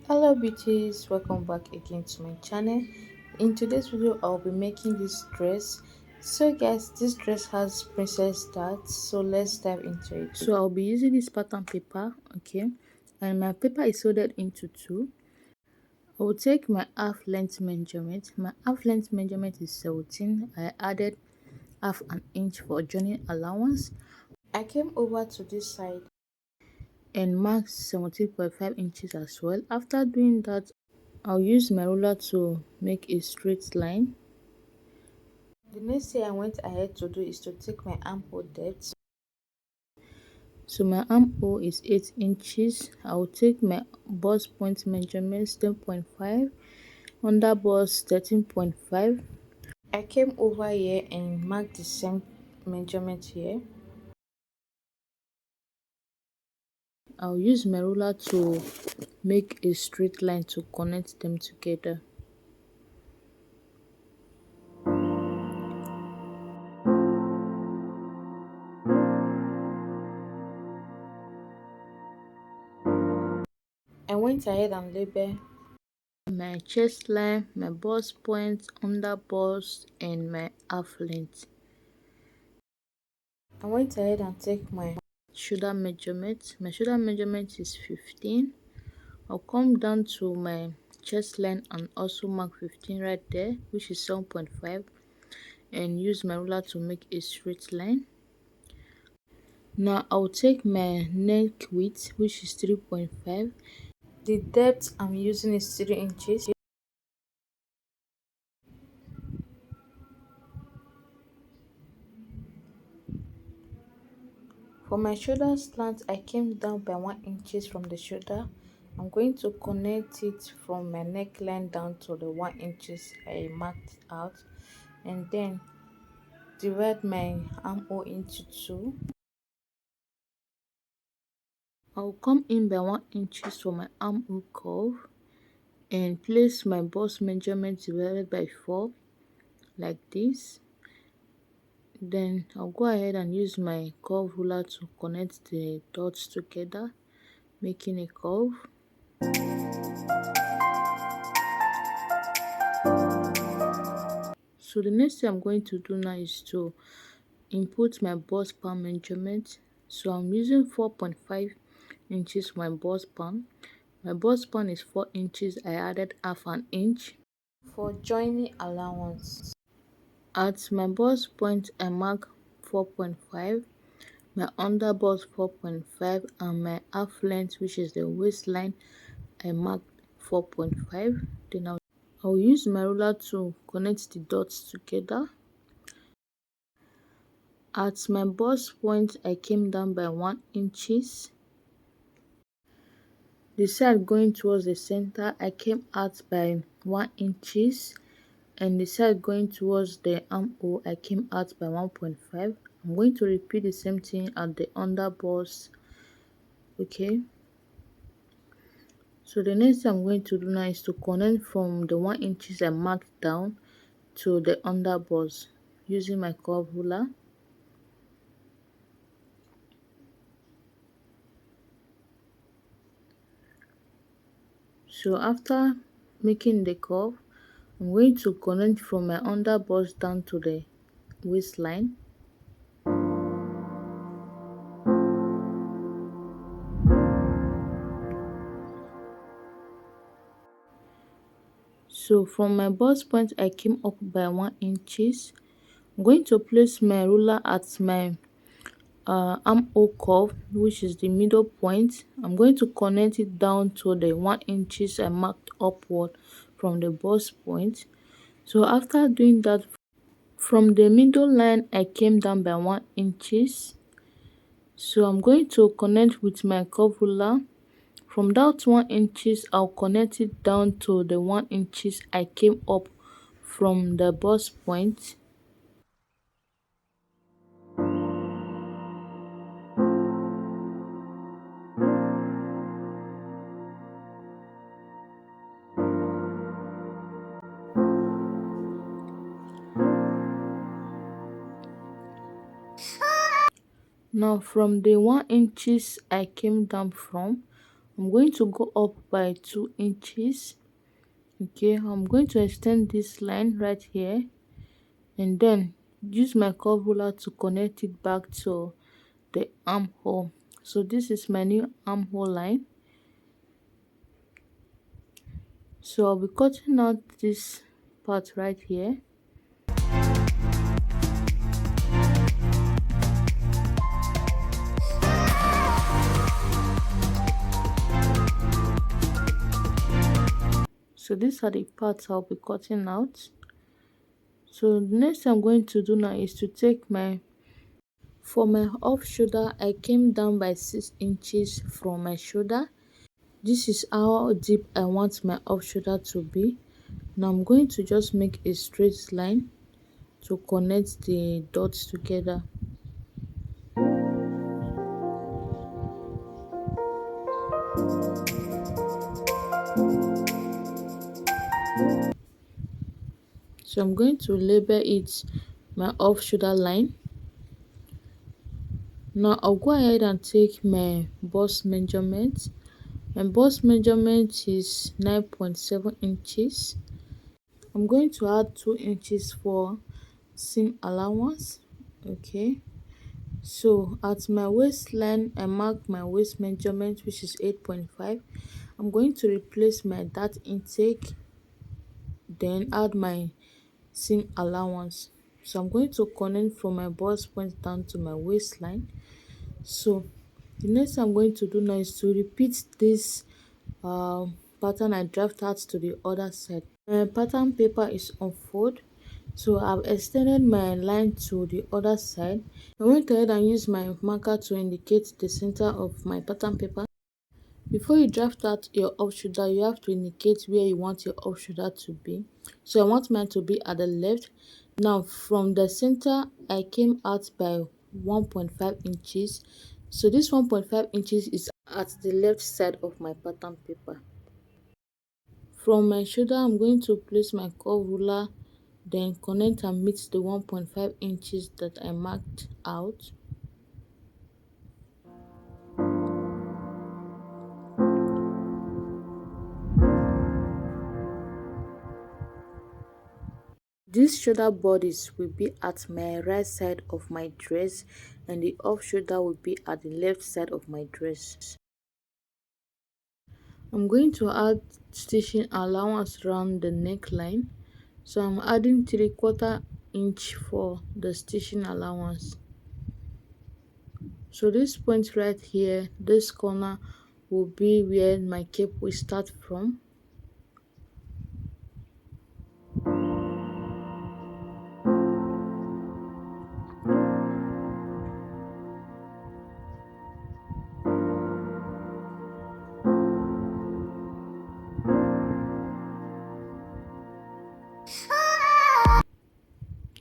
Hello beauties, welcome back again to my channel. In today's video I'll be making this dress. So guys, this dress has princess darts, so let's dive into it. So I'll be using this pattern paper, okay, and my paper is folded into two. I will take my half length measurement. My half length measurement is 17. I added half an inch for joining allowance. I came over to this side and marked 17.5 inches as well. After doing that, I'll use my ruler to make a straight line. The next thing I went ahead to do is to take my armhole depth. So my armhole is 8 inches. I'll take my bust point measurements 10.5, under bust 13.5. I came over here and marked the same measurement here. I'll use my ruler to make a straight line to connect them together. I went ahead and labeled my chest line, my bust point, under bust, and my half length. I went ahead and take my shoulder measurement. My shoulder measurement is 15. I'll come down to my chest line and also mark 15 right there, which is 7.5, and use my ruler to make a straight line. Now I'll take my neck width, which is 3.5. The depth I'm using is 3 inches. For my shoulder slant, I came down by 1 inches from the shoulder. I'm going to connect it from my neckline down to the 1 inches I marked out, and then divide my armhole into two. I'll come in by 1 inches for my armhole curve and place my bust measurement divided by 4 like this. Then I'll go ahead and use my curve ruler to connect the dots together, making a curve. So the next thing I'm going to do now is to input my bust span measurement. So I'm using 4.5 inches for my bust span. My bust span is 4 inches. I added half an inch for joining allowance. At my bust point I mark 4.5, my under bust 4.5, and my half length, which is the waistline, I marked 4.5. Then I'll use my ruler to connect the dots together. At my bust point I came down by 1 inches. The side going towards the center I came out by 1 inches, and the side going towards the armhole I came out by 1.5. I'm going to repeat the same thing at the under bust. Okay, so the next thing I'm going to do now is to connect from the 1 inches I marked down to the under bust using my curve ruler. So after making the curve, I'm going to connect from my under bust down to the waistline. So from my bust point I came up by 1 inches. I'm going to place my ruler at my armhole curve, which is the middle point. I'm going to connect it down to the 1 inches I marked upward from the bust point. So after doing that, from the middle line I came down by 1 inches. So I'm going to connect with my curve ruler. From that 1 inches I'll connect it down to the 1 inches I came up from the bust point. Now from the 1 inches I came down from, I'm going to go up by 2 inches. Okay, I'm going to extend this line right here and then use my curve ruler to connect it back to the armhole. So this is my new armhole line. So I'll be cutting out this part right here. So these are the parts I'll be cutting out. So the next thing I'm going to do now is to take for my off shoulder, I came down by 6 inches from my shoulder. This is how deep I want my off shoulder to be. Now I'm going to just make a straight line to connect the dots together. So I'm going to label it my off shoulder line. Now I'll go ahead and take my bust measurement. My bust measurement is 9.7 inches. I'm going to add 2 inches for seam allowance. Okay, so at my waistline I mark my waist measurement, which is 8.5. I'm going to replace my dart intake, then add my seam allowance. So I'm going to connect from my bust point down to my waistline. So the next I'm going to do now is to repeat this pattern I draft out to the other side. My pattern paper is unfold, so I've extended my line to the other side. I went ahead and used my marker to indicate the center of my pattern paper. Before you draft out your off shoulder, you have to indicate where you want your off shoulder to be. So I want mine to be at the left. Now from the center, I came out by 1.5 inches. So this 1.5 inches is at the left side of my pattern paper. From my shoulder, I'm going to place my curve ruler, then connect and meet the 1.5 inches that I marked out. This shoulder bodice will be at my right side of my dress and the off shoulder will be at the left side of my dress. I'm going to add stitching allowance around the neckline. So I'm adding 3/4 inch for the stitching allowance. So this point right here, this corner will be where my cape will start from.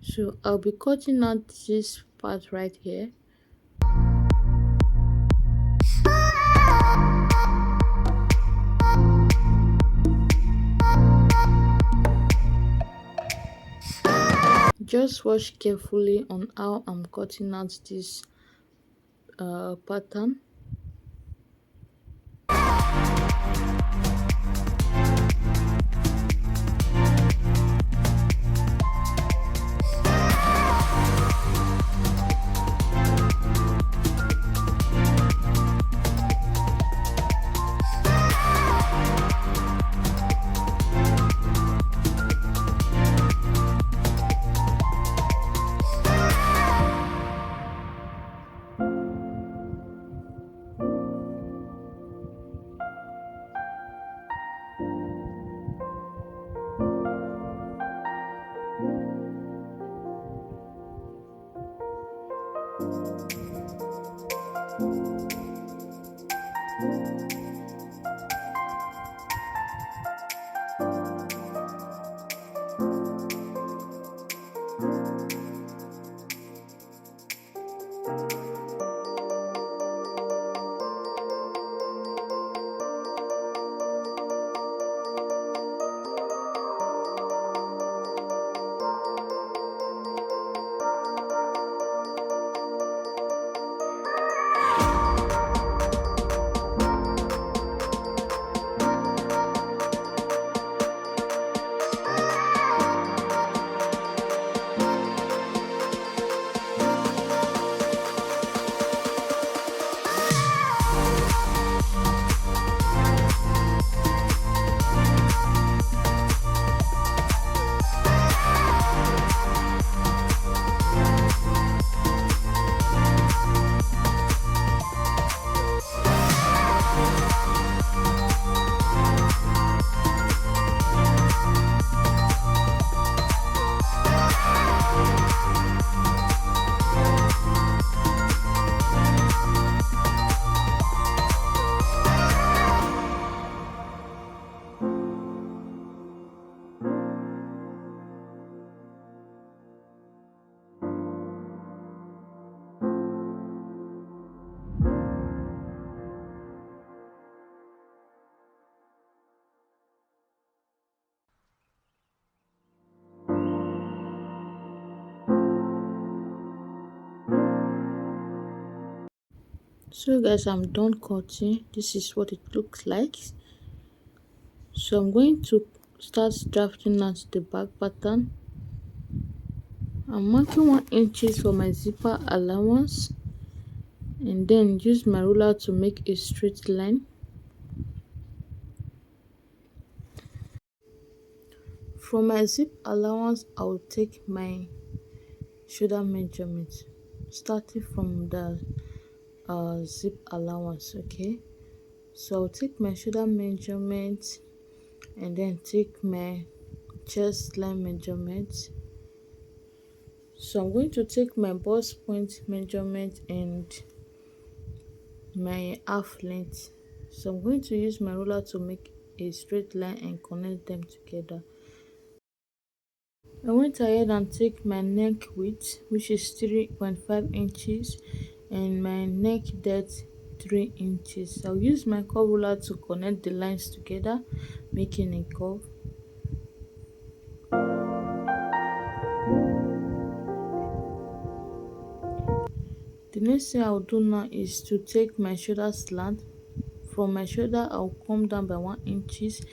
So I'll be cutting out this part right here. Just watch carefully on how I'm cutting out this pattern. So guys, I'm done cutting. This is what it looks like. So I'm going to start drafting out the back pattern. I'm marking 1 inch for my zipper allowance and then use my ruler to make a straight line. From my zip allowance, I will take my shoulder measurement starting from the zip allowance. Okay, so I'll take my shoulder measurement and then take my chest line measurement. So I'm going to take my bust point measurement and my half length. So I'm going to use my ruler to make a straight line and connect them together. I went ahead and take my neck width, which is 3.5 inches, and my neck depth 3 inches. I'll use my curve ruler to connect the lines together, making a curve. The next thing I'll do now is to take my shoulder slant. From my shoulder, I'll come down by 1 inches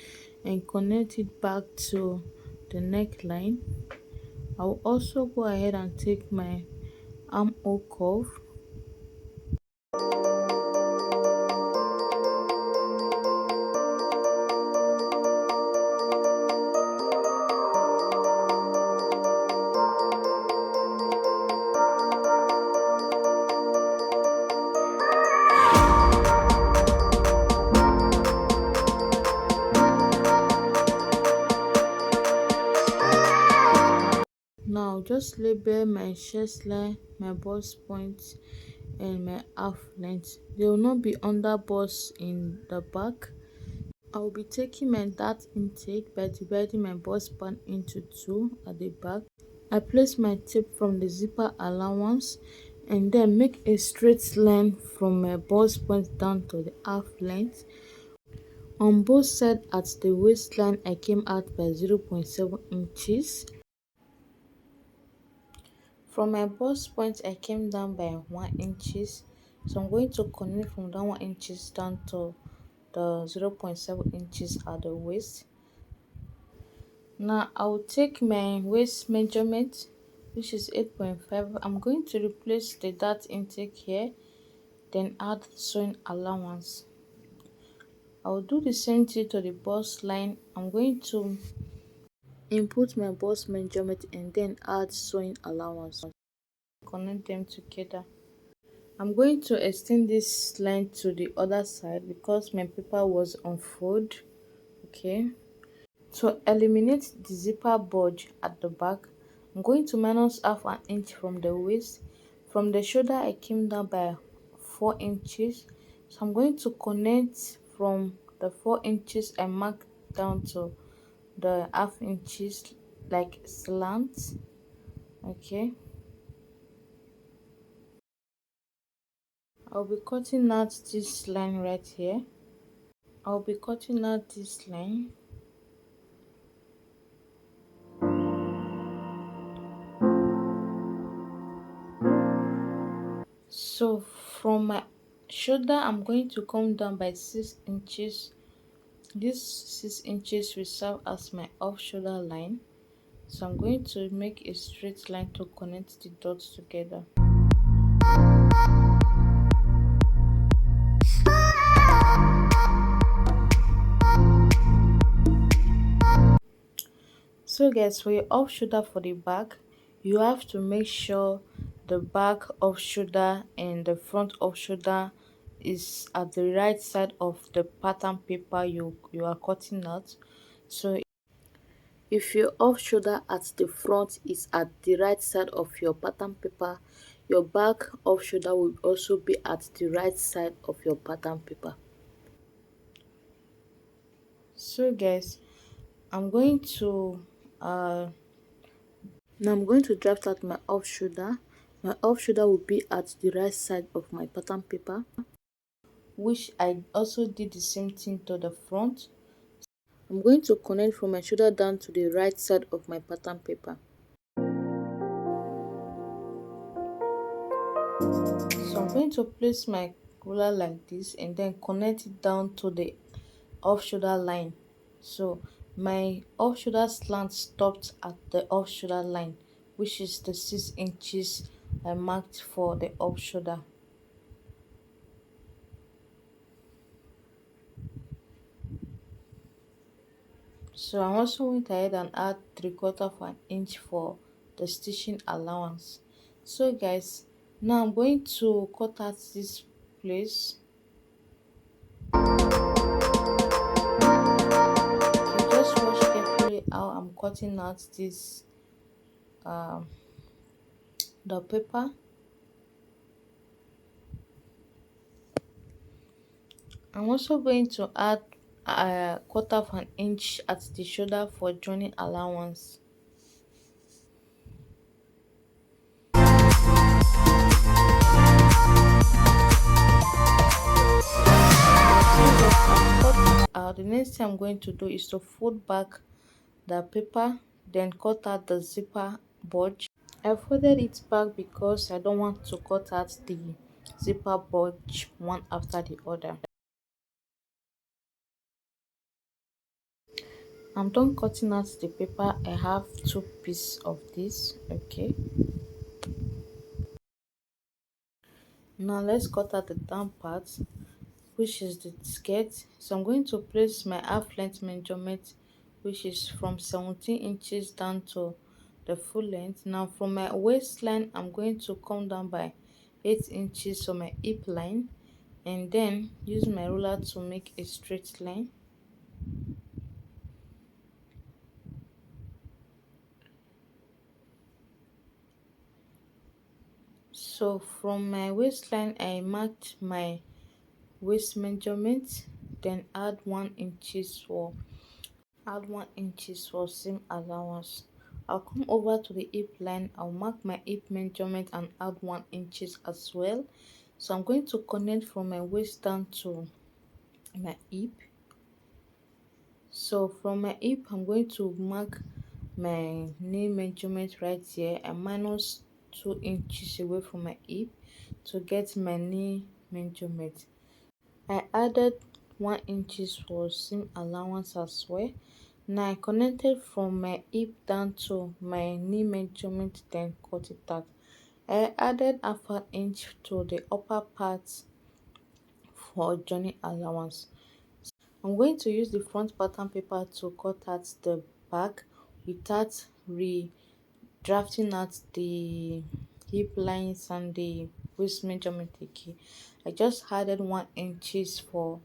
and connect it back to the neckline. I'll also go ahead and take my armhole curve. Now just label my chest line, my bust point and my half length. They will not be under bust in the back. I will be taking my dart intake by dividing my bust band into two at the back. I place my tape from the zipper allowance and then make a straight line from my bust point down to the half length. On both sides at the waistline, I came out by 0.7 inches. From my bust point, I came down by 1 inches. So I'm going to connect from that 1 inches down to the 0.7 inches at the waist. Now I'll take my waist measurement, which is 8.5. I'm going to replace the dart intake here, then add sewing allowance. I'll do the same thing to the bust line. I'm going to input my bust measurement and then add sewing allowance. Connect them together. I'm going to extend this line to the other side because my paper was unfolded. Okay. To eliminate the zipper bulge at the back, I'm going to minus half an inch from the waist. From the shoulder, I came down by 4 inches. So I'm going to connect from the 4 inches I marked down to the half inches like slant. Okay. I'll be cutting out this line right here. I'll be cutting out this line. So from my shoulder, I'm going to come down by 6 inches. This 6 inches will serve as my off shoulder line. So I'm going to make a straight line to connect the dots together. So guys, for your off shoulder for the back, you have to make sure the back off shoulder and the front off shoulder is at the right side of the pattern paper you are cutting out. So if your off shoulder at the front is at the right side of your pattern paper, your back off shoulder will also be at the right side of your pattern paper. So guys, I'm going to now I'm going to draft out my off shoulder. My off shoulder will be at the right side of my pattern paper, which I also did the same thing to the front. I'm going to connect from my shoulder down to the right side of my pattern paper. So I'm going to place my ruler like this and then connect it down to the off shoulder line. So my off shoulder slant stopped at the off shoulder line, which is the 6 inches I marked for the off shoulder. So I also went ahead and add 3/4 of an inch for the stitching allowance. So guys, now I'm going to cut out this place. Okay, just watch carefully how I'm cutting out this um the paper. I'm also going to add a 1/4 of an inch at the shoulder for joining allowance. The next thing I'm going to do is to fold back the paper, then cut out the zipper bulge. I folded it back because I don't want to cut out the zipper bulge one after the other. I'm done cutting out the paper. I have 2 pieces of this. Okay, now let's cut out the down part, which is the skirt. So I'm going to place my half length measurement, which is from 17 inches down to the full length. Now from my waistline I'm going to come down by 8 inches on my hip line and then use my ruler to make a straight line. So from my waistline I marked my waist measurement, then add 1 inches for seam allowance. I'll come over to the hip line. I'll mark my hip measurement and add 1 inches as well. So I'm going to connect from my waist down to my hip. So from my hip I'm going to mark my knee measurement right here. I minus 2 inches away from my hip to get my knee measurement. I added 1 inches for seam allowance as well. Now I connected from my hip down to my knee measurement, then cut it out. I added half an inch to the upper part for joining allowance. I'm going to use the front pattern paper to cut out the back without redrafting out the hip lines and the waist measurement again. I just added 1 inches for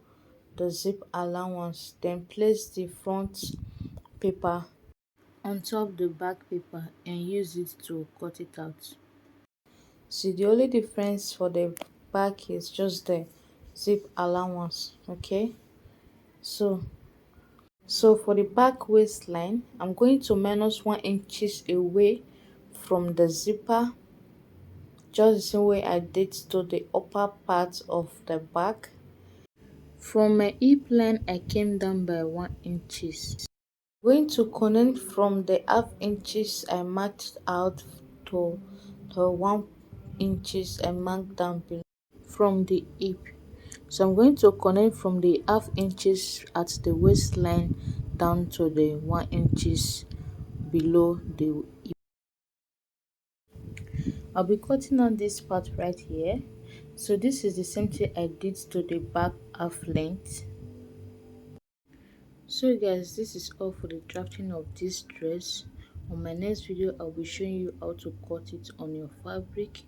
the zip allowance, then place the front paper on top the back paper and use it to cut it out. See, the only difference for the back is just the zip allowance. Okay, so for the back waistline I'm going to minus 1 inches away from the zipper, just the same way I did to the upper part of the back. From my hip line I came down by 1 inches. Going to connect from the half inches I marked out to the 1 inches I marked down below from the hip. So I'm going to connect from the half inches at the waistline down to the 1 inches below the hip. I'll be cutting on this part right here. So this is the same thing I did to the back half length. So guys, this is all for the drafting of this dress. On my next video I'll be showing you how to cut it on your fabric.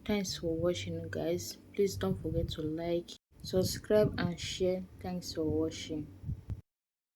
Thanks for watching guys. Please don't forget to like, subscribe and share. Thanks for watching.